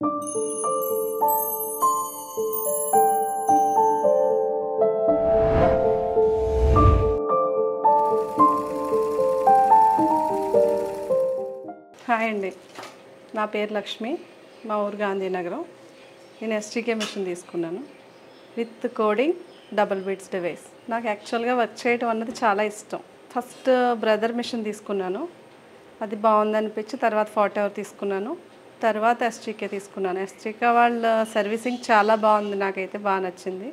Hi అండి, నా పేరు లక్ష్మి, మా ఊరు గాంధీనగరం. నేను ఎస్టీకే మిషన్ తీసుకున్నాను with coding double beats device. నాకు యాక్చువల్గా వర్క్ చేయడం అన్నది చాలా ఇష్టం. ఫస్ట్ బ్రదర్ మిషన్ తీసుకున్నాను, అది బాగుందనిపించి తర్వాత 40 అవర్ తీసుకున్నాను. తర్వాత ఎస్టీకే తీసుకున్నాను. ఎస్టీకే వాళ్ళ సర్వీసింగ్ చాలా బాగుంది, నాకైతే బాగా నచ్చింది.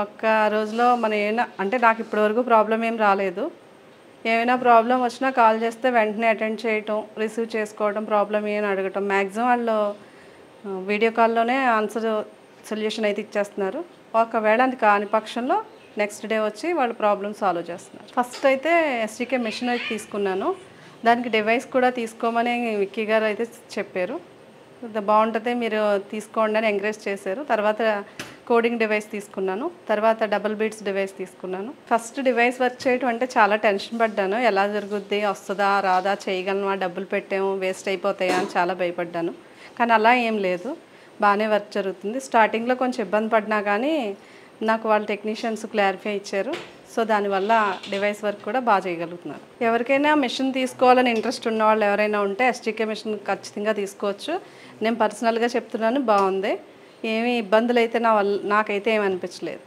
ఒక్క రోజులో మనం ఏమైనా అంటే నాకు ఇప్పటివరకు ప్రాబ్లం ఏం రాలేదు. ఏమైనా ప్రాబ్లం వచ్చినా కాల్ చేస్తే వెంటనే అటెండ్ చేయటం, రిసీవ్ చేసుకోవడం, ప్రాబ్లం ఏమని అడగటం. మ్యాక్సిమం వాళ్ళు వీడియో కాల్లోనే ఆన్సర్ సొల్యూషన్ అయితే ఇచ్చేస్తున్నారు. ఒకవేళ అది కాని పక్షంలో నెక్స్ట్ డే వచ్చి వాళ్ళు ప్రాబ్లమ్ సాల్వ్ చేస్తున్నారు. ఫస్ట్ అయితే ఎస్టీకే మిషన్ అయితే తీసుకున్నాను. దానికి డివైస్ కూడా తీసుకోమని విక్కీ గారు అయితే చెప్పారు. బాగుంటుంది, మీరు తీసుకోండి అని ఎంకరేజ్ చేశారు. తర్వాత కోడింగ్ డివైస్ తీసుకున్నాను, తర్వాత డబుల్ బీట్స్ డివైస్ తీసుకున్నాను. ఫస్ట్ డివైస్ వర్క్ చేయడం అంటే చాలా టెన్షన్ పడ్డాను. ఎలా జరుగుద్ది, వస్తుందా రాదా, చేయగలమా, డబ్బులు పెట్టాము వేస్ట్ అయిపోతాయా అని చాలా భయపడ్డాను. కానీ అలా ఏం లేదు, బాగానే వర్క్ జరుగుతుంది. స్టార్టింగ్లో కొంచెం ఇబ్బంది పడినా కానీ నాకు వాళ్ళ టెక్నీషియన్స్ క్లారిఫై ఇచ్చారు. సో దానివల్ల డివైస్ వర్క్ కూడా బాగా చేయగలుగుతున్నారు. ఎవరికైనా మిషన్ తీసుకోవాలని ఇంట్రెస్ట్ ఉన్న వాళ్ళు ఎవరైనా ఉంటే ఎస్టీకే మిషన్ ఖచ్చితంగా తీసుకోవచ్చు. నేను పర్సనల్గా చెప్తున్నాను, బాగుంది. ఏమీ ఇబ్బందులు అయితే నాకైతే ఏమీ అనిపించలేదు.